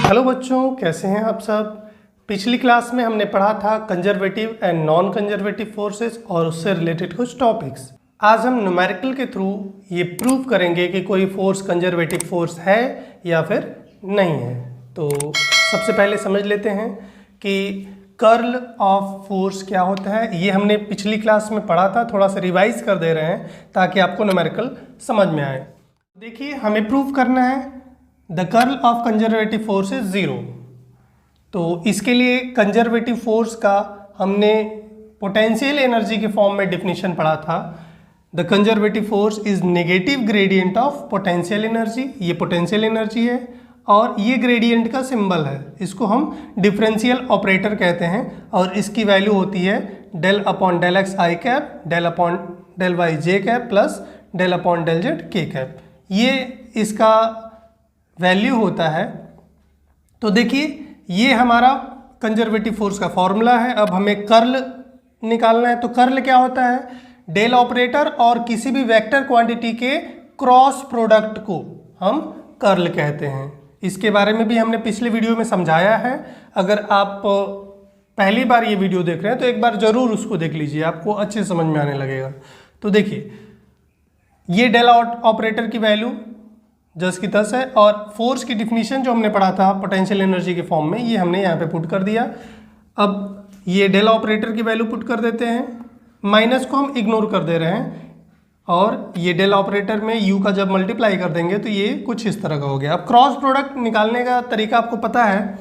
Hello बच्चों, कैसे हैं आप सब। पिछली क्लास में हमने पढ़ा था conservative and non conservative forces और उससे रिलेटेड कुछ टॉपिक्स। आज हम न्यूमेरिकल के थ्रू ये प्रूव करेंगे कि कोई फोर्स कंजर्वेटिव फोर्स है या फिर नहीं है। तो सबसे पहले समझ लेते हैं कि कर्ल ऑफ फोर्स क्या होता है। ये हमने पिछली क्लास में पढ़ा था, थोड़ा सा रिवाइज कर दे रहे हैं ताकि आपको न्यूमेरिकल समझ में आए। देखिए, हमें प्रूव करना है the curl of conservative force is 0। तो इसके लिए कंजर्वेटिव फोर्स का हमने पोटेंशियल एनर्जी के फॉर्म में डेफिनेशन पढ़ा था। The conservative force is negative gradient of potential energy. ये पोटेंशियल एनर्जी है और ये ग्रेडियंट का सिंबल है। इसको हम डिफरेंशियल ऑपरेटर कहते हैं और इसकी वैल्यू होती है del upon del X I cap, del upon del Y J cap plus del upon del Z K cap. ये इसका वैल्यू होता है। तो देखिए, ये हमारा कंजर्वेटिव फोर्स का फॉर्मूला है। अब हमें कर्ल निकालना है। तो कर्ल क्या होता है? डेल ऑपरेटर और किसी भी वेक्टर क्वांटिटी के क्रॉस प्रोडक्ट को हम कर्ल कहते हैं। इसके बारे में भी हमने पिछले वीडियो में समझाया है। अगर आप पहली बार ये वीडियो देख रहे हैं तो एक बार जरूर उसको देख लीजिए, आपको अच्छे समझ में आने लगेगा। तो देखिए, ये डेल ऑपरेटर की वैल्यू जस की तस है और फोर्स की डिफिनीशन जो हमने पढ़ा था पोटेंशियल एनर्जी के फॉर्म में, ये हमने यहाँ पे पुट कर दिया। अब ये डेल ऑपरेटर की वैल्यू पुट कर देते हैं, माइनस को हम इग्नोर कर दे रहे हैं और ये डेल ऑपरेटर में यू का जब मल्टीप्लाई कर देंगे तो ये कुछ इस तरह का हो गया। अब क्रॉस प्रोडक्ट निकालने का तरीका आपको पता है।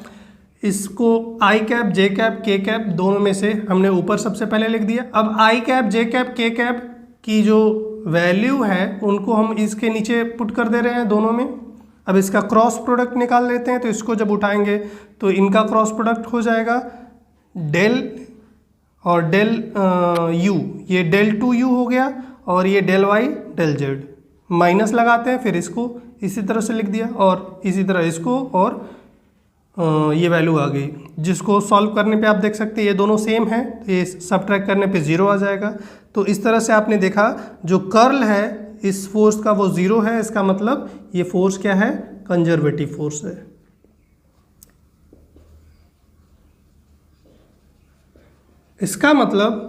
इसको आई कैप जे कैप के कैप दोनों में से हमने ऊपर सबसे पहले लिख दिया। अब आई कैप जे कैप के कैप की जो वैल्यू है उनको हम इसके नीचे पुट कर दे रहे हैं दोनों में। अब इसका क्रॉस प्रोडक्ट निकाल लेते हैं। तो इसको जब उठाएंगे तो इनका क्रॉस प्रोडक्ट हो जाएगा डेल और डेल यू, ये डेल टू यू हो गया और ये del Y del Z. Minus लगाते हैं, फिर इसको इसी तरह से लिख दिया और इसी तरह इसको, और ये वैल्यू आ गई जिसको सॉल्व करने पे आप देख सकते हैं ये दोनों सेम है। तो ये सबट्रैक्ट करने पे 0 आ जाएगा। तो इस तरह से आपने देखा जो कर्ल है इस फोर्स का वो 0 है। इसका मतलब ये फोर्स क्या है? कंजर्वेटिव फोर्स है। इसका मतलब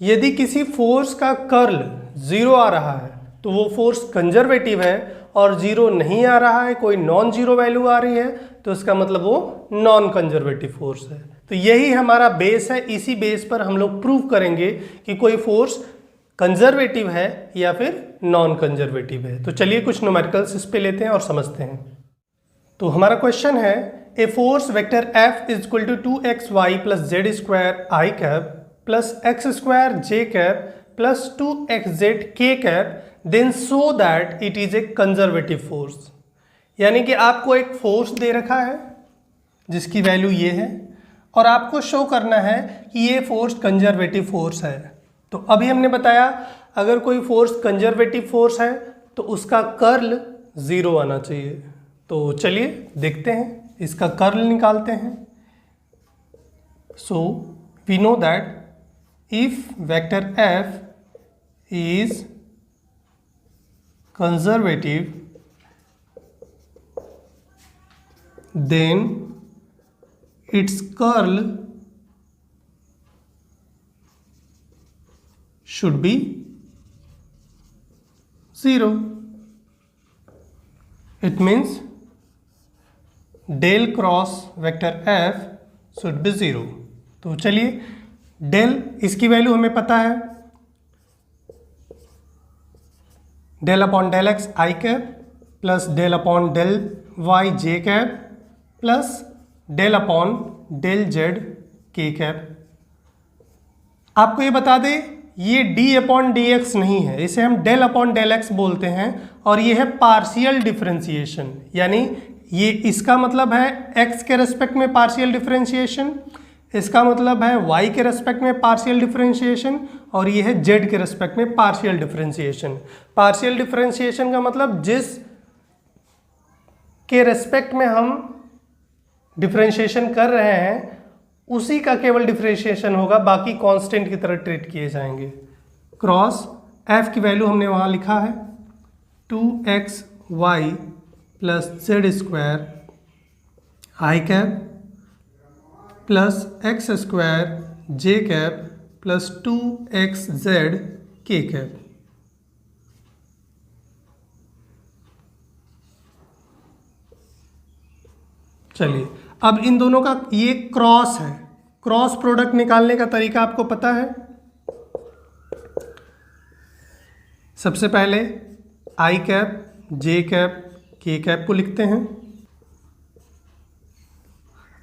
यदि किसी फोर्स का कर्ल 0 आ रहा है तो वो फोर्स कंजर्वेटिव है, और 0 नहीं आ रहा है, कोई नॉन जीरो वैल्यू आ रही है, तो इसका मतलब वो नॉन कंजर्वेटिव फोर्स है। तो यही हमारा बेस है। इसी बेस पर हम लोग प्रूव करेंगे कि कोई फोर्स कंजर्वेटिव है या फिर नॉन कंजर्वेटिव है। तो चलिए कुछ न्यूमेरिकल्स इस पे लेते हैं और समझते हैं। तो हमारा क्वेश्चन है a force vector F is equal to 2xy plus Z square I cap plus X square J cap plus 2xz K cap then so that it is a conservative force. यानी कि आपको एक force दे रखा है जिसकी value ये है और आपको शो करना है कि ये फोर्स कंजर्वेटिव फोर्स है। तो अभी हमने बताया अगर कोई फोर्स कंजर्वेटिव फोर्स है तो उसका कर्ल 0 आना चाहिए। तो चलिए देखते हैं, इसका कर्ल निकालते हैं। So we know that if vector F is conservative then its curl should be 0. It means del cross vector F should be 0. तो चलिए, डेल इसकी वैल्यू हमें पता है del upon del X I cap plus del upon del Y J cap plus del upon del Z K cap. आपको ये बता दें ये डी अपॉन डी एक्स नहीं है, इसे हम डेल अपॉन डेल एक्स बोलते हैं और ये है पार्शियल डिफरेंशिएशन। यानी ये इसका मतलब है एक्स के रेस्पेक्ट में पार्शियल डिफरेंशिएशन, इसका मतलब है y के रेस्पेक्ट में पार्शियल डिफरेंशिएशन और ये है z के रेस्पेक्ट में पार्शियल डिफरेंशिएशन। पार्शियल डिफरेंशिएशन का मतलब जिस के रेस्पेक्ट में हम डिफरेंशिएशन कर रहे हैं उसी का केवल डिफरेंशिएशन होगा, बाकी कांस्टेंट की तरह ट्रीट किए जाएंगे। क्रॉस f की वैल्यू हमने वहाँ लिखा है 2xy plus Z square I cap plus X square J cap plus 2xz K cap. चलिए अब इन दोनों का ये क्रॉस है, क्रॉस प्रोडक्ट निकालने का तरीका आपको पता है। सबसे पहले आई कैप जे कैप के कैप को लिखते हैं।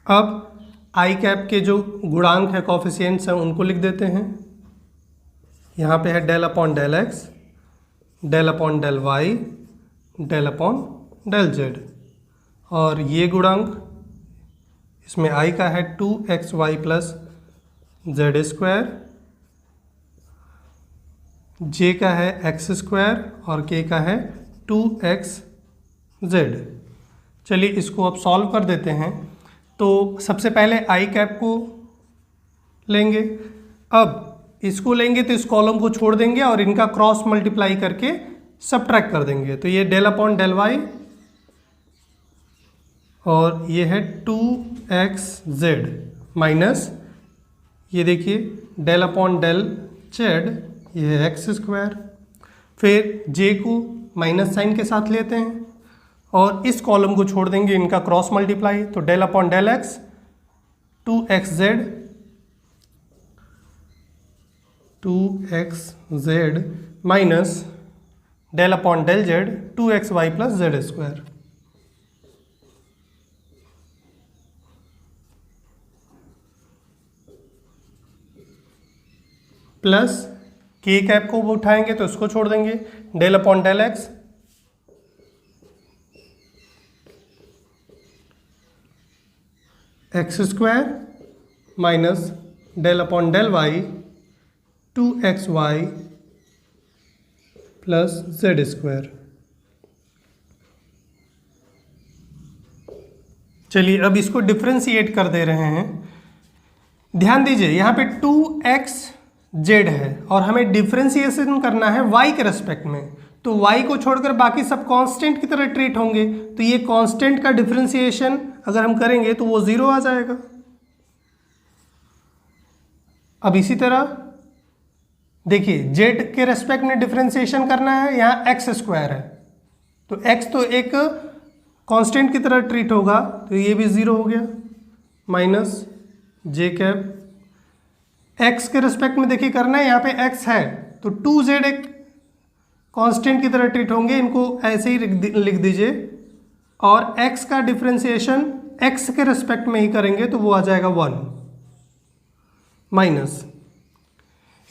अब आई कैप के जो गुणांक है, कॉफिशिएंट्स हैं, उनको लिख देते हैं। यहाँ पे है del upon del X, del upon del Y, del upon del Z. और ये गुणांक इसमें आई का है 2xy प्लस जेड स्क्वायर, जे का है एक्स स्क्वायर और के का है 2xz। चलिए इसको अब सॉल्व कर देते हैं। तो सबसे पहले आई कैप को लेंगे, अब इसको लेंगे तो इस कॉलम को छोड़ देंगे और इनका क्रॉस मल्टीप्लाई करके सबट्रैक्ट कर देंगे। तो ये डेल अपॉन डेल वाई और ये है 2xz माइनस ये देखिए डेल अपॉन डेल जेड, ये है एक्स स्क्वायर। फिर जे को माइनस साइन के साथ लेते हैं और इस कॉलम को छोड़ देंगे, इनका क्रॉस मल्टीप्लाई। तो del upon del X 2xz minus del upon del Z 2xy plus Z square. Plus K cap को उठाएंगे तो इसको छोड़ देंगे, del upon del X X square minus del upon del Y 2xy plus Z square. चलिए अब इसको differentiate कर दे रहे हैं। ध्यान दीजिए यहाँ पे 2xz है और हमें डिफ्रेंशिएशन करना है y के रेस्पेक्ट में, तो y को छोड़कर बाकी सब कांस्टेंट की तरह ट्रीट होंगे। तो ये कांस्टेंट का डिफ्रेंशिएशन अगर हम करेंगे तो वो 0 आ जाएगा। अब इसी तरह देखिए z के रेस्पेक्ट में डिफ्रेंशिएशन करना है, यहाँ एक्स स्क्वायर है तो x तो एक कांस्टेंट की तरह ट्रीट होगा, तो ये भी 0 हो गया। माइनस जे कैप x के रेस्पेक्ट में देखिए करना है, यहाँ पे x है तो 2z एक कांस्टेंट की तरह ट्रीट होंगे, इनको ऐसे ही लिख दीजिए। और x का डिफ्रेंशिएशन x के रेस्पेक्ट में ही करेंगे तो वो आ जाएगा 1 माइनस।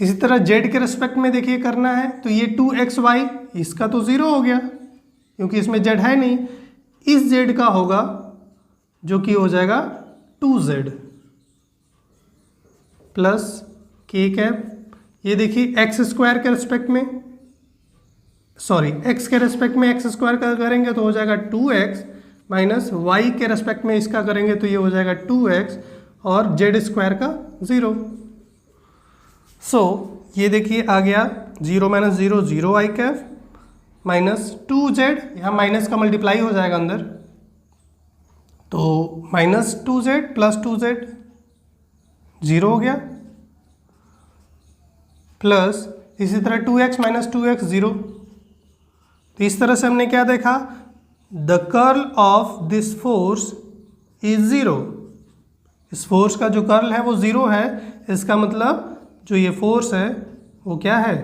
इसी तरह z के रेस्पेक्ट में देखिए करना है तो ये 2xy इसका तो 0 हो गया क्योंकि इसमें z है नहीं, इस z का होगा जो कि हो जाएगा 2z प्लस के कैप। ये देखिए एक्स स्क्वायर के रेस्पेक्ट में, सॉरी एक्स के रेस्पेक्ट में एक्स स्क्वायर का करेंगे तो हो जाएगा 2x माइनस वाई के रेस्पेक्ट में इसका करेंगे तो ये हो जाएगा 2x और जेड स्क्वायर का 0। सो ये देखिए आ गया 0 माइनस 0 0 आई कैफ माइनस 2z, यहाँ माइनस का मल्टीप्लाई हो जाएगा अंदर तो माइनस 2z प्लस 2z 0 हो गया, प्लस इसी तरह 2x माइनस 2x 0। तो इस तरह से हमने क्या देखा, the curl of this force is 0। इस फोर्स का जो कर्ल है वो 0 है, इसका मतलब जो ये फोर्स है वो क्या है,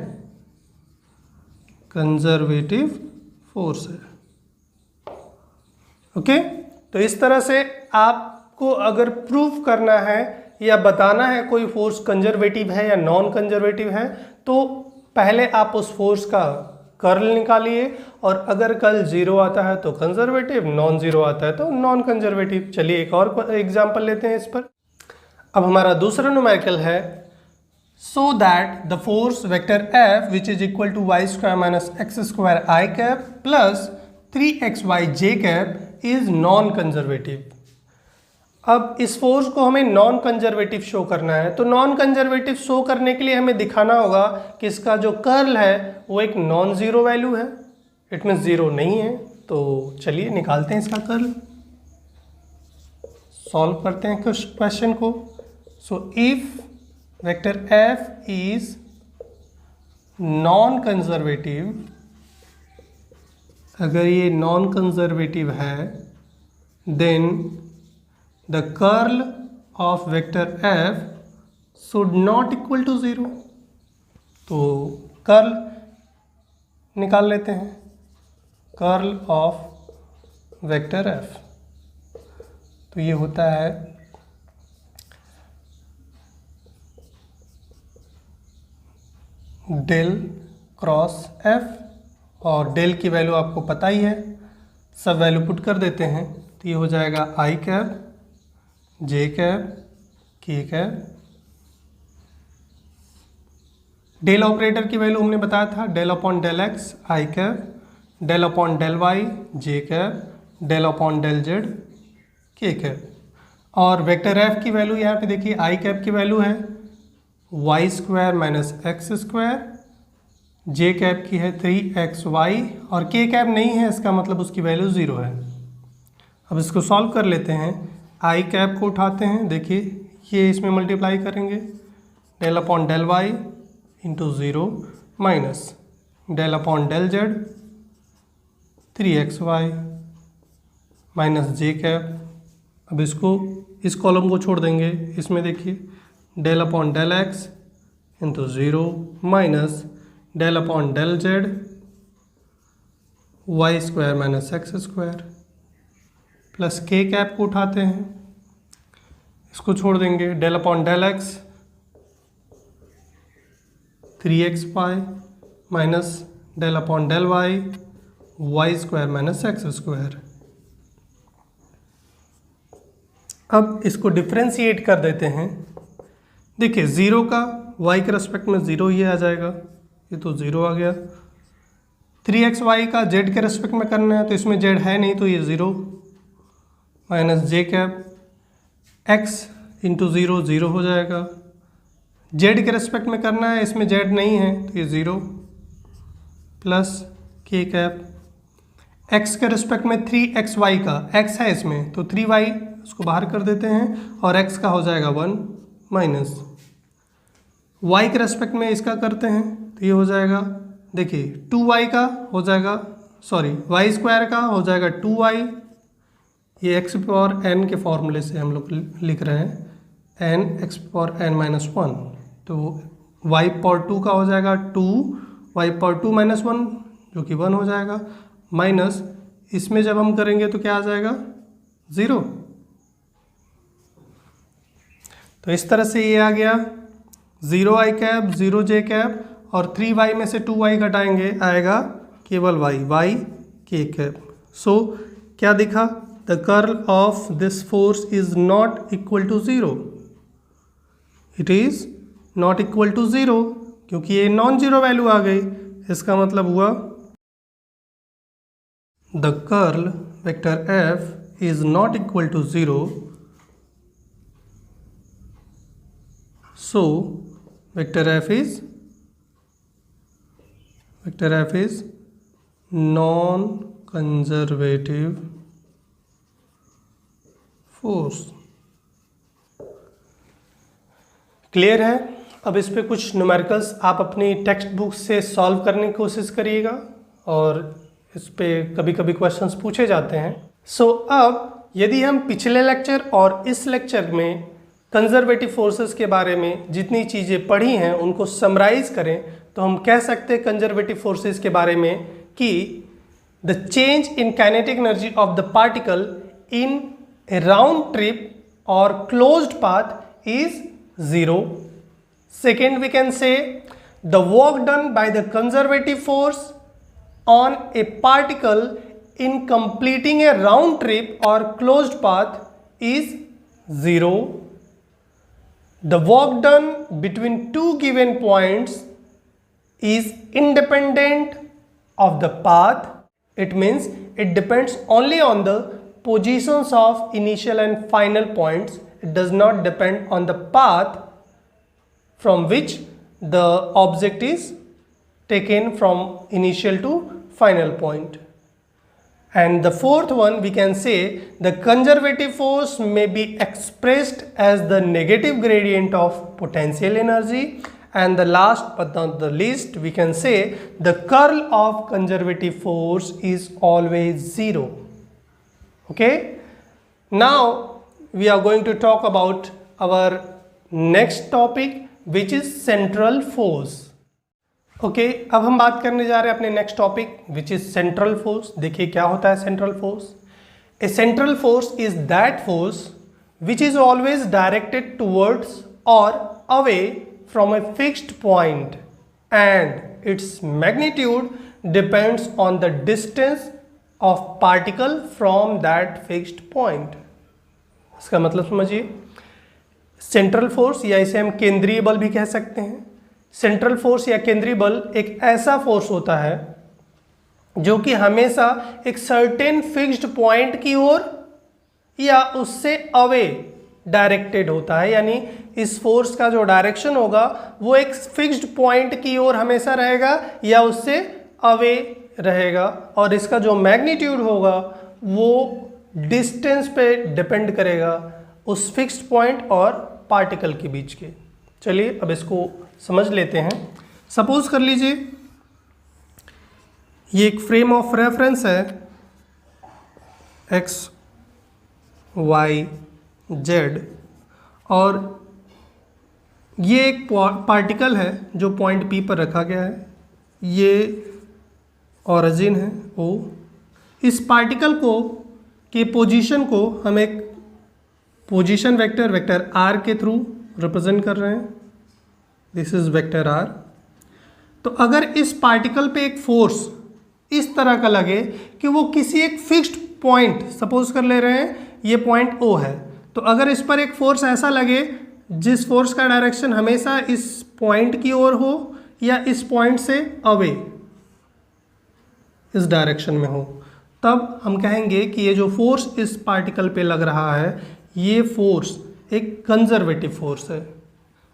कंजर्वेटिव फोर्स है। ओके, तो इस तरह से आपको अगर प्रूव करना है या बताना है कोई फोर्स कंजर्वेटिव है या नॉन कंजर्वेटिव है तो पहले आप उस फोर्स का कर्ल निकालिए और अगर कर्ल 0 आता है तो कंजर्वेटिव, नॉन 0 आता है तो नॉन कंजर्वेटिव। चलिए एक और एग्जांपल लेते हैं इस पर। अब हमारा दूसरा न्यूमेरिकल है, so that the force vector F which is equal to Y square minus X square I cap plus 3xy J cap is non conservative. अब इस फोर्स को हमें नॉन कंजर्वेटिव शो करना है, तो नॉन कंजर्वेटिव शो करने के लिए हमें दिखाना होगा कि इसका जो कर्ल है वो एक नॉन ज़ीरो वैल्यू है, इट मीन्स 0 नहीं है। तो चलिए निकालते हैं इसका कर्ल। सॉल्व करते हैं क्वेश्चन को। So if vector f is non conservative, अगर ये नॉन कंजर्वेटिव है, then the curl of vector f should not equal to 0। तो कर्ल निकाल लेते हैं, कर्ल ऑफ वेक्टर f। तो ये होता है डेल क्रॉस f, और डेल की वैल्यू आपको पता ही है, सब वैल्यू पुट कर देते हैं। तो ये हो जाएगा i cap, j cap, k cap. Del operator की वैल्यू हमने बताया था, del upon del x i cap, del upon del y j cap, del upon del z k cap. और वेक्टर f की वैल्यू यहाँ पे देखिए, i कैप की वैल्यू है Y square minus X square, J cap की है 3xy, और के कैप नहीं है, इसका मतलब उसकी वैल्यू 0 है। अब इसको सॉल्व कर लेते हैं। आई कैप को उठाते हैं, देखिए ये इसमें मल्टीप्लाई करेंगे, del upon del Y into 0 minus del upon del Z 3xy minus J cap. अब इसको इस कॉलम को छोड़ देंगे, इसमें देखिए del upon del X into 0 minus del upon del Z Y square minus X square, plus K cap को उठाते हैं, इसको छोड़ देंगे, del upon del X 3xy minus del upon del Y Y square minus X square. अब इसको differentiate कर देते हैं। देखिए 0 का y के रेस्पेक्ट में 0 ही आ जाएगा, ये तो 0 आ गया। 3xy का z के रेस्पेक्ट में करना है, तो इसमें z है नहीं, तो ये 0 minus J cap x into 0 0 हो जाएगा। z के रेस्पेक्ट में करना है, इसमें z नहीं है, तो ये 0 प्लस के कैप। x के रेस्पेक्ट में 3xy का x है इसमें, तो 3y उसको बाहर कर देते हैं, और x का हो जाएगा 1 माइनस y के रेस्पेक्ट में इसका करते हैं, तो ये हो जाएगा, देखिए 2y का हो जाएगा, सॉरी वाई स्क्वायर का हो जाएगा 2y, ये x पावर n के फॉर्मूले से हम लोग लिख रहे हैं, n x power n minus 1, तो y पावर 2 का हो जाएगा 2 y पावर 2 माइनस 1 जो कि 1 हो जाएगा, माइनस इसमें जब हम करेंगे तो क्या आ जाएगा 0। तो इस तरह से ये आ गया 0 i कैप 0 j कैप, और 3y में से 2y घटाएंगे, आएगा केवल y k कैप। सो क्या दिखा, the curl of this force is not equal to 0, it is not equal to 0, क्योंकि ये नॉन जीरो वैल्यू आ गई। इसका मतलब हुआ the curl vector f is not equal to 0, so vector f is non-conservative force। Clear है। अब इस पे कुछ न्यूमेरिकल्स आप अपनी टेक्स्ट बुक से सॉल्व करने की कोशिश करिएगा, और इस पे कभी कभी क्वेश्चंस पूछे जाते हैं। सो अब यदि हम पिछले लेक्चर और इस लेक्चर में कंजर्वेटिव फोर्सेस के बारे में जितनी चीज़ें पढ़ी हैं उनको समराइज करें, तो हम कह सकते हैं कंजर्वेटिव फोर्सेस के बारे में कि the change in kinetic energy of the particle in a round trip और closed path is 0। Second, we can say the work done by the conservative force on a particle in completing a round trip और closed path is 0। The work done between two given points is independent of the path. It means it depends only on the positions of initial and final points. It does not depend on the path from which the object is taken from initial to final point. And the fourth one, we can say the conservative force may be expressed as the negative gradient of potential energy. And the last but not the least, we can say the curl of conservative force is always 0. Okay. Now we are going to talk about our next topic, which is central force. Okay अब हम बात करने जा रहे हैं अपने next topic which is central force. देखिए क्या होता है central force. A central force is that force which is always directed towards और away from a fixed point and its magnitude depends on the distance of particle from that fixed point. इसका मतलब समझिए, central force या इसे हम केंद्रीय बल भी कह सकते हैं। सेंट्रल फोर्स या केंद्रीय बल एक ऐसा फोर्स होता है जो कि हमेशा एक सर्टेन फिक्स्ड पॉइंट की ओर या उससे अवे डायरेक्टेड होता है, यानी इस फोर्स का जो डायरेक्शन होगा वो एक फिक्स्ड पॉइंट की ओर हमेशा रहेगा या उससे अवे रहेगा, और इसका जो मैग्नीट्यूड होगा वो डिस्टेंस पे डिपेंड करेगा उस फिक्स्ड पॉइंट और पार्टिकल के बीच के। चलिए अब इसको समझ लेते हैं। सपोज कर लीजिए ये एक फ्रेम ऑफ रेफरेंस है x, y, z, और ये एक पार्टिकल है जो पॉइंट P पर रखा गया है। ये ओरिजिन है O। इस पार्टिकल को के पोजीशन को हम एक पोजीशन वेक्टर r के थ्रू रिप्रेजेंट कर रहे हैं। This is vector r। तो अगर इस पार्टिकल पे एक फोर्स इस तरह का लगे कि वो किसी एक फिक्स्ड पॉइंट, सपोज कर ले रहे हैं ये पॉइंट O है, तो अगर इस पर एक फोर्स ऐसा लगे जिस फोर्स का डायरेक्शन हमेशा इस पॉइंट की ओर हो या इस पॉइंट से अवे इस डायरेक्शन में हो, तब हम कहेंगे कि ये जो फोर्स इस पार्टिकल पे लग रहा है ये फोर्स एक कंजर्वेटिव फोर्स है।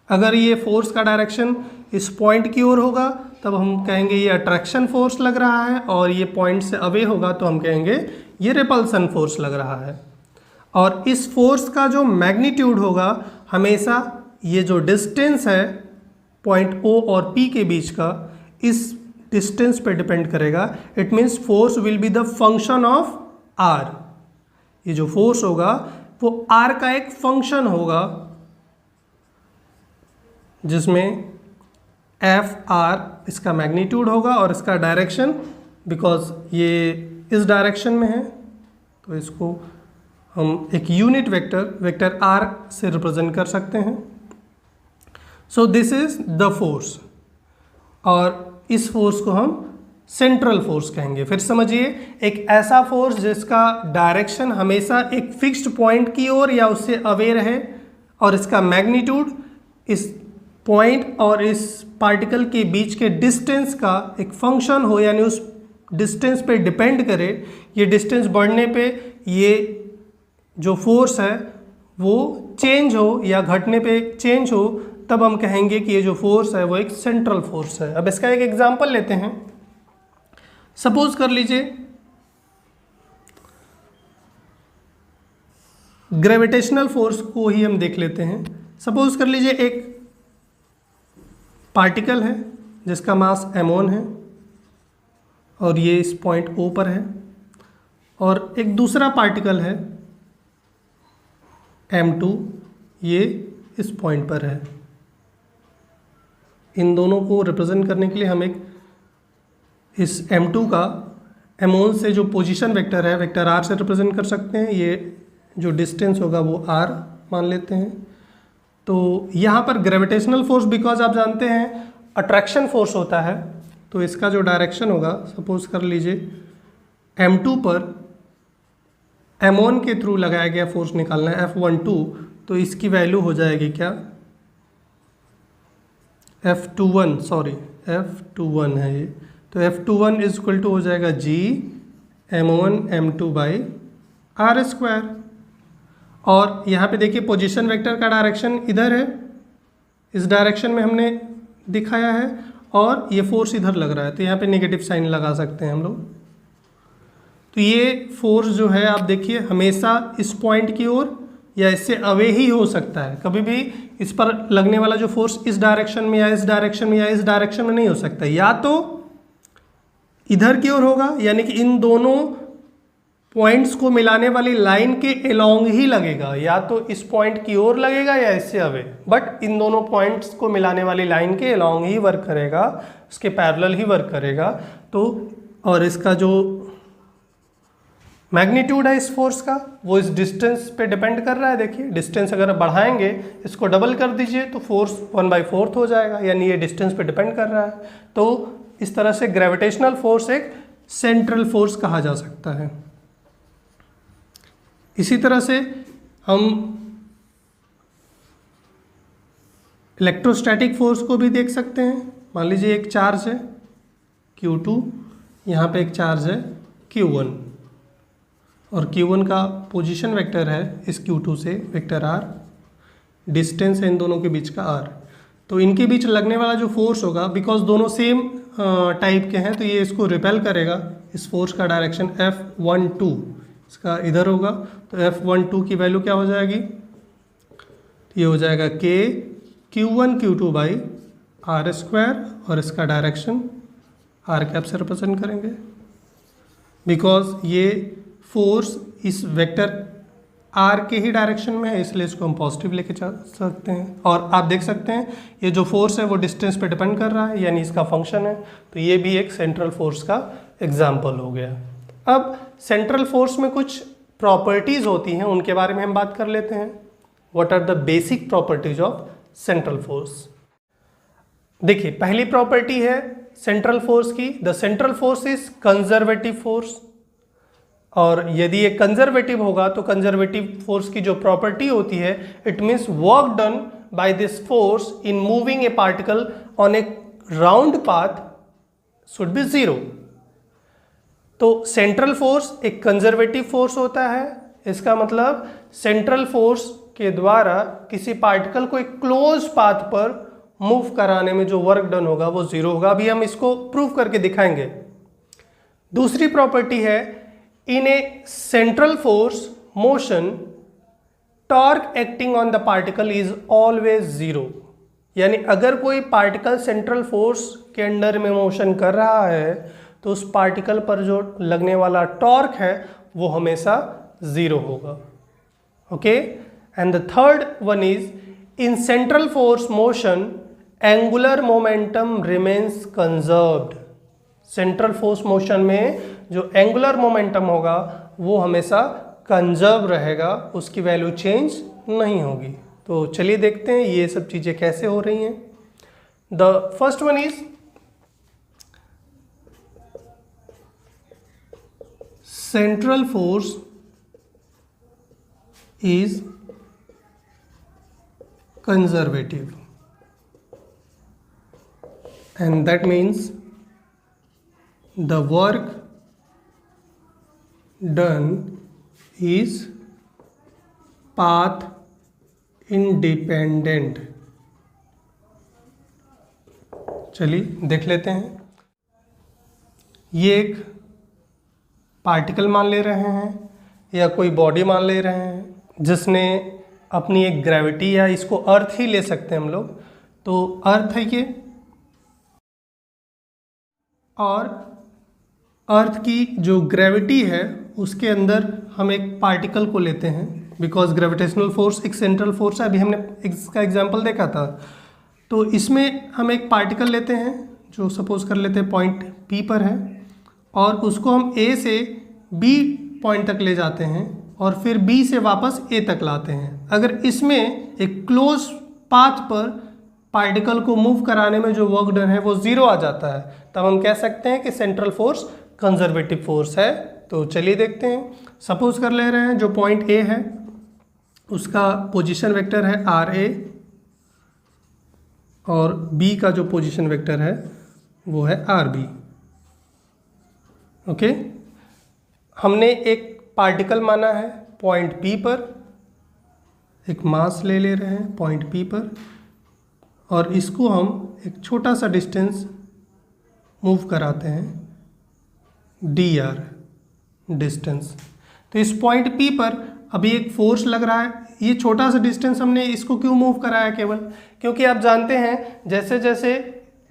अगर ये फोर्स का डायरेक्शन इस पॉइंट की ओर होगा तब हम कहेंगे ये अट्रैक्शन फोर्स लग रहा है, और ये पॉइंट से अवे होगा तो हम कहेंगे ये रिपल्सन फोर्स लग रहा है। और इस फोर्स का जो मैग्नीट्यूड होगा हमेशा ये जो डिस्टेंस है पॉइंट O और P के बीच का, इस डिस्टेंस पे डिपेंड करेगा। It means force will be the function of R। ये जो फोर्स होगा वो R का एक फंक्शन होगा जिसमें Fr इसका मैग्नीट्यूड होगा और इसका डायरेक्शन, बिकॉज ये इस डायरेक्शन में है तो इसको हम एक यूनिट वेक्टर R से रिप्रेजेंट कर सकते हैं। So this is the force, और इस फोर्स को हम सेंट्रल फोर्स कहेंगे। फिर समझिए, एक ऐसा फोर्स जिसका डायरेक्शन हमेशा एक फिक्स्ड पॉइंट की ओर या उससे अवे रहे और इसका मैग्नीट्यूड इस पॉइंट और इस पार्टिकल के बीच के डिस्टेंस का एक फंक्शन हो, यानी उस डिस्टेंस पे डिपेंड करे। ये डिस्टेंस बढ़ने पे ये जो फोर्स है वो चेंज हो या घटने पे चेंज हो, तब हम कहेंगे कि ये जो फोर्स है वो एक सेंट्रल फोर्स है। अब इसका एक एग्जांपल लेते हैं। सपोज कर लीजिए ग्रेविटेशनल फोर्स को ही हम देख लेते हैं। सपोज कर लीजिए एक पार्टिकल है जिसका मास m1 है और ये इस पॉइंट O पर है, और एक दूसरा पार्टिकल है m2, ये इस पॉइंट पर है। इन दोनों को रिप्रेजेंट करने के लिए हम एक इस m2 का m1 से जो पोजीशन वेक्टर है वेक्टर r से रिप्रेजेंट कर सकते हैं। ये जो डिस्टेंस होगा वो r मान लेते हैं। तो यहाँ पर ग्रेविटेशनल फोर्स, बिकॉज आप जानते हैं अट्रैक्शन फोर्स होता है, तो इसका जो डायरेक्शन होगा, सपोज कर लीजिए m2 पर m1 के थ्रू लगाया गया फोर्स निकालना है F12, तो इसकी वैल्यू हो जाएगी क्या, F21, सॉरी F21 है ये, तो F21 इज इक्वल टू हो जाएगा G m1 m2 by r square. और यहाँ पे देखिए पोजीशन वेक्टर का डायरेक्शन इधर है, इस डायरेक्शन में हमने दिखाया है, और ये फोर्स इधर लग रहा है, तो यहाँ पे नेगेटिव साइन लगा सकते हैं हम लोग। तो ये फोर्स जो है आप देखिए हमेशा इस पॉइंट की ओर या इससे अवे ही हो सकता है, कभी भी इस पर लगने वाला जो फोर्स इस डायरेक्शन में या इस डायरेक्शन में या इस डायरेक्शन में नहीं हो सकता, या तो इधर की ओर होगा यानी कि इन दोनों पॉइंट्स को मिलाने वाली लाइन के अलोंग ही लगेगा, या तो इस पॉइंट की ओर लगेगा या इससे अवे, बट इन दोनों पॉइंट्स को मिलाने वाली लाइन के अलोंग ही वर्क करेगा, उसके पैरेलल ही वर्क करेगा। तो और इसका जो मैग्नीट्यूड है इस फोर्स का वो इस डिस्टेंस पे डिपेंड कर रहा है। देखिए डिस्टेंस अगर बढ़ाएंगे, इसको डबल कर दीजिए तो फोर्स 1/4 हो जाएगा, यानी ये डिस्टेंस पे डिपेंड कर रहा है। तो इस तरह से ग्रेविटेशनल फोर्स एक सेंट्रल फोर्स कहा जा सकता है। इसी तरह से हम इलेक्ट्रोस्टैटिक फोर्स को भी देख सकते हैं। मान लीजिए एक चार्ज है Q2, यहाँ पे एक चार्ज है Q1 और Q1 का पोजीशन वेक्टर है इस Q2 से वेक्टर r, डिस्टेंस है इन दोनों के बीच का r। तो इनके बीच लगने वाला जो फोर्स होगा, बिकॉज दोनों सेम टाइप के हैं, तो ये इसको रिपेल करेगा। इस फोर्स का डायरेक्शन F12 इसका इधर होगा, तो F12 की वैल्यू क्या हो जाएगी, ये हो जाएगा K Q1 Q2 by r square, और इसका डायरेक्शन r कैप से रिप्रेजेंट करेंगे, बिकॉज ये फोर्स इस वेक्टर r के ही डायरेक्शन में है, इसलिए इसको हम पॉजिटिव लेके चल सकते हैं। और आप देख सकते हैं ये जो फोर्स है वो डिस्टेंस पे डिपेंड कर रहा है, यानी इसका फंक्शन है, तो ये भी एक सेंट्रल फोर्स का एग्जाम्पल हो गया। अब सेंट्रल फोर्स में कुछ प्रॉपर्टीज़ होती हैं, उनके बारे में हम बात कर लेते हैं। What are the basic properties of central force. देखिए पहली प्रॉपर्टी है सेंट्रल फोर्स की, the central force is conservative force. और यदि ये कंजर्वेटिव होगा तो कंजर्वेटिव फोर्स की जो प्रॉपर्टी होती है, it means work done by this force in moving A particle on A round path should be zero. तो सेंट्रल फोर्स एक कंजर्वेटिव फोर्स होता है, इसका मतलब सेंट्रल फोर्स के द्वारा किसी पार्टिकल को एक क्लोज पाथ पर मूव कराने में जो वर्क डन होगा वो जीरो होगा। अभी हम इसको प्रूव करके दिखाएंगे। दूसरी प्रॉपर्टी है, in a central force motion torque acting on the particle is always zero. यानी अगर कोई पार्टिकल सेंट्रल फोर्स के अंडर में मोशन कर रहा है तो उस पार्टिकल पर जो लगने वाला टॉर्क है वो हमेशा जीरो होगा। Okay, and the third one is in central force motion angular momentum remains conserved. Central force motion में जो एंगुलर मोमेंटम होगा वो हमेशा कंजर्व रहेगा, उसकी वैल्यू चेंज नहीं होगी। तो चलिए देखते हैं ये सब चीज़ें कैसे हो रही हैं। The first one is central force is conservative, and that means the work done is path independent। चलिए देख लेते हैं। ये एक पार्टिकल मान ले रहे हैं या कोई बॉडी मान ले रहे हैं जिसने अपनी एक ग्रेविटी, या इसको अर्थ ही ले सकते हैं हम लोग, तो अर्थ है ये, और अर्थ की जो ग्रेविटी है उसके अंदर हम एक पार्टिकल को लेते हैं, बिकॉज ग्रेविटेशनल फोर्स एक सेंट्रल फोर्स है। अभी हमने इसका एग्जांपल देखा था। तो इसमें हम एक पार्टिकल लेते हैं जो सपोज कर लेते हैं पॉइंट P पर है, और उसको हम A से B पॉइंट तक ले जाते हैं और फिर B से वापस A तक लाते हैं। अगर इसमें एक क्लोज पाथ पर पार्टिकल को मूव कराने में जो वर्क डन है वो जीरो आ जाता है, तब हम कह सकते हैं कि सेंट्रल फोर्स कंजर्वेटिव फोर्स है। तो चलिए देखते हैं। सपोज कर ले रहे हैं जो पॉइंट A है उसका पोजीशन वेक्टर है RA, और B का जो पोजीशन वेक्टर है वो है RB। ओके, हमने एक पार्टिकल माना है पॉइंट P पर, एक मास ले रहे हैं पॉइंट P पर, और इसको हम एक छोटा सा डिस्टेंस मूव कराते हैं dr, डिस्टेंस। तो इस पॉइंट P पर अभी एक फोर्स लग रहा है। ये छोटा सा डिस्टेंस हमने इसको क्यों मूव कराया केवल, क्योंकि आप जानते हैं जैसे जैसे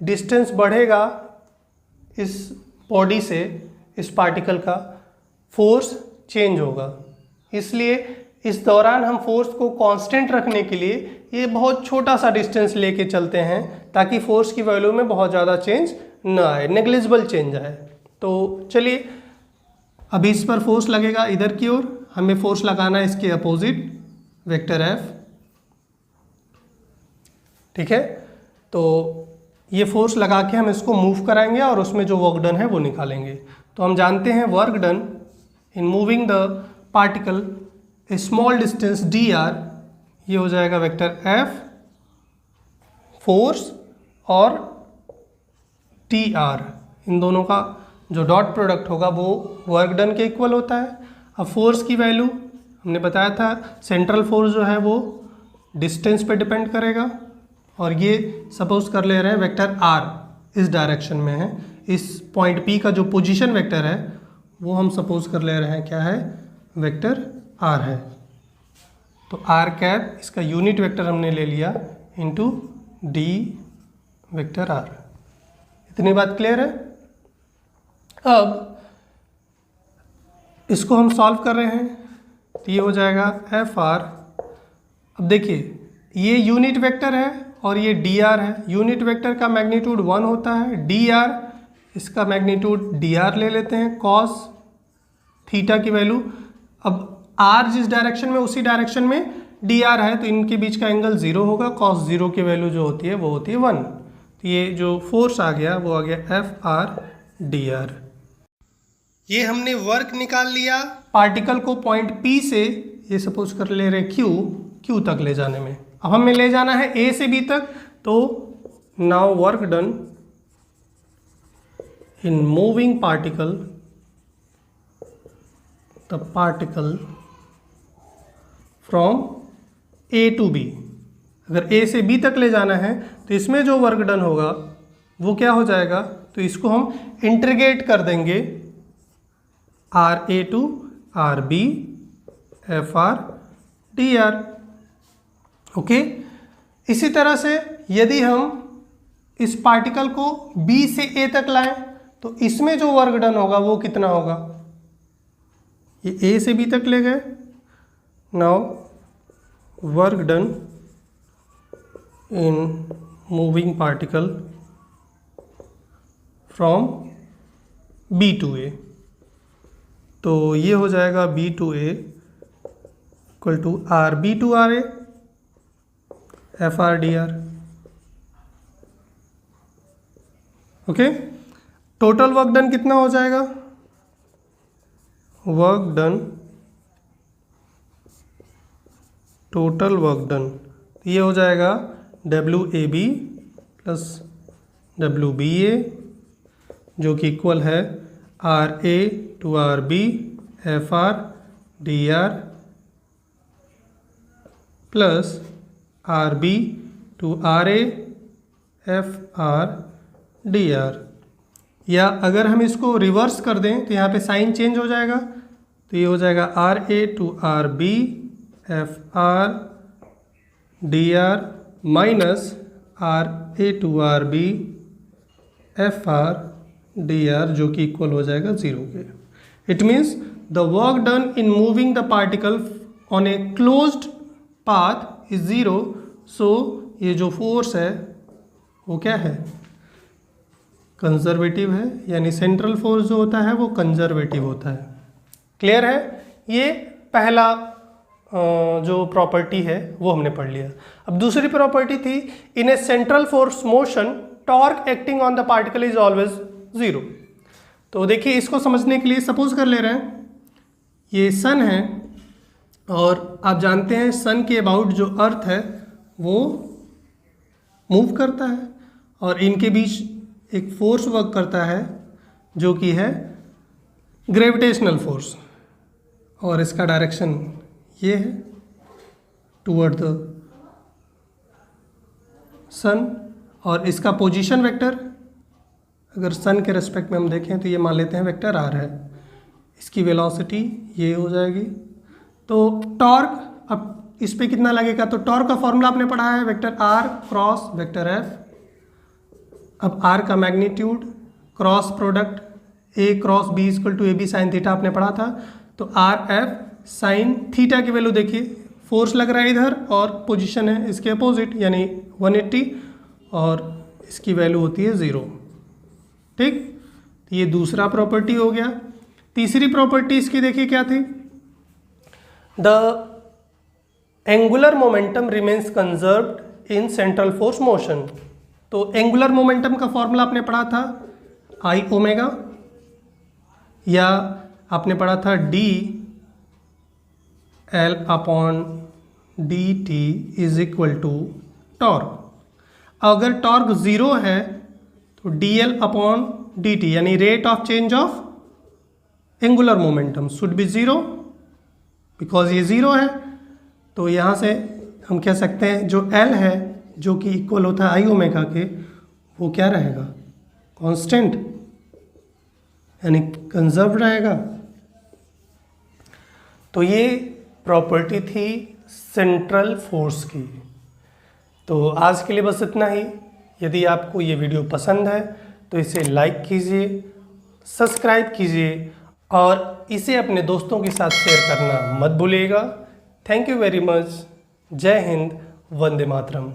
डिस्टेंस बढ़ेगा इस बॉडी से, इस पार्टिकल का फोर्स चेंज होगा। इसलिए इस दौरान हम फोर्स को कांस्टेंट रखने के लिए ये बहुत छोटा सा डिस्टेंस लेके चलते हैं ताकि फोर्स की वैल्यू में बहुत ज़्यादा चेंज ना आए, नेग्लिजिबल चेंज आए। तो चलिए अभी इस पर फोर्स लगेगा इधर की ओर, हमें फोर्स लगाना है इसके अपोजिट वेक्टर F, ठीक है। तो ये फोर्स लगा के हम इसको मूव कराएंगे और उसमें जो वर्क डन है वो निकालेंगे। तो हम जानते हैं work done in moving the particle A small distance dr, ये हो जाएगा वेक्टर F फोर्स और dr, इन दोनों का जो डॉट प्रोडक्ट होगा वो वर्क डन के इक्वल होता है। अब फोर्स की वैल्यू हमने बताया था, सेंट्रल फोर्स जो है वो डिस्टेंस पे डिपेंड करेगा, और ये सपोज कर ले रहे हैं वेक्टर r इस डायरेक्शन में है। इस पॉइंट P का जो पोजीशन वेक्टर है वो हम सपोज कर ले रहे हैं क्या है, वेक्टर r है। तो r कैप इसका यूनिट वेक्टर हमने ले लिया इनटू d वेक्टर r। इतनी बात क्लियर है। अब इसको हम सॉल्व कर रहे हैं तो ये हो जाएगा FR। अब देखिए ये यूनिट वेक्टर है और ये dr है। यूनिट वेक्टर का मैग्नीट्यूड 1 होता है, dr इसका मैग्नीट्यूड dr ले लेते हैं cos थीटा की वैल्यू। अब r जिस डायरेक्शन में उसी डायरेक्शन में dr है तो इनके बीच का एंगल 0 होगा, cos 0 की वैल्यू जो होती है वो होती है 1। तो ये जो फोर्स आ गया वो आ गया FR dr। ये हमने वर्क निकाल लिया पार्टिकल को पॉइंट P से, ये सपोज कर ले रहे Q तक ले जाने में। अब हमें ले जाना है A से B तक, तो now work done in moving particle, the particle from A to B। अगर A से B तक ले जाना है तो इसमें जो वर्क डन होगा वो क्या हो जाएगा, तो इसको हम इंटीग्रेट कर देंगे RA to RB FR dr। Okay, इसी तरह से यदि हम इस पार्टिकल को B से A तक लाएं तो इसमें जो वर्क डन होगा वो कितना होगा, ये A से B तक ले गए। Now work done in moving particle from B to A, तो ये हो जाएगा B to A equal to RB to RA FR dr। Okay, total work done कितना हो जाएगा, work done, total work done ये हो जाएगा WAB प्लस WBA जो कि इक्वल है RA to RB FR dr plus RB to RA FR dr। या अगर हम इसको रिवर्स कर दें तो यहाँ पे साइन चेंज हो जाएगा, तो ये हो जाएगा RA to RB FR dr minus RA to RB FR dr जो कि इक्वल हो जाएगा 0 के। It means the work done in moving the particle on a closed path is 0। सो ये जो फोर्स है वो क्या है, कंजर्वेटिव है, यानी सेंट्रल फोर्स जो होता है वो कंजर्वेटिव होता है। क्लियर है, ये पहला जो प्रॉपर्टी है वो हमने पढ़ लिया। अब दूसरी प्रॉपर्टी थी, in a central force motion torque acting on the particle is always 0। तो देखिए इसको समझने के लिए सपोज कर ले रहे हैं ये सन है और आप जानते हैं सन के अबाउट जो अर्थ है वो मूव करता है और इनके बीच एक फोर्स वर्क करता है जो कि है ग्रेविटेशनल फोर्स, और इसका डायरेक्शन ये है टूवर्ड द सन, और इसका पोजीशन वेक्टर अगर सन के रेस्पेक्ट में हम देखें तो ये मान लेते हैं वेक्टर आर है। इसकी वेलोसिटी ये हो जाएगी। तो टॉर्क, अब इस पे कितना लगेगा, तो टॉर्क का फॉर्मूला आपने पढ़ा है vector R cross vector F. अब आर का magnitude cross product A cross B equal to A B sine theta आपने पढ़ा था। तो आर एफ साइन थीटा की वैल्यू देखिए, फोर्स लग रहा है इधर और पोजीशन है इसके अपोजिट यानी 180 और इसकी वैल्यू होती है 0। ठीक, तो ये दूसरा प्रॉपर्टी हो गया। तीसरी प्रॉपर्टी इसकी देखिए क्या थी, the angular momentum remains conserved in central force motion. तो एंगुलर मोमेंटम का फॉर्मूला आपने पढ़ा था आई ओमेगा, या आपने पढ़ा था D L upon D T is equal to torque. अगर टॉर्क 0 है तो D L upon D T यानी rate of change of angular momentum should be 0, because ये 0 है। तो यहाँ से हम कह सकते हैं जो एल है जो कि इक्वल होता है आई ओमेगा के, वो क्या रहेगा, कांस्टेंट यानी कंजर्व रहेगा। तो ये प्रॉपर्टी थी सेंट्रल फोर्स की। तो आज के लिए बस इतना ही। यदि आपको ये वीडियो पसंद है तो इसे लाइक कीजिए, सब्सक्राइब कीजिए और इसे अपने दोस्तों के साथ शेयर करना मत भूलिएगा। Thank you very much. जय हिंद, वंदे मातरम।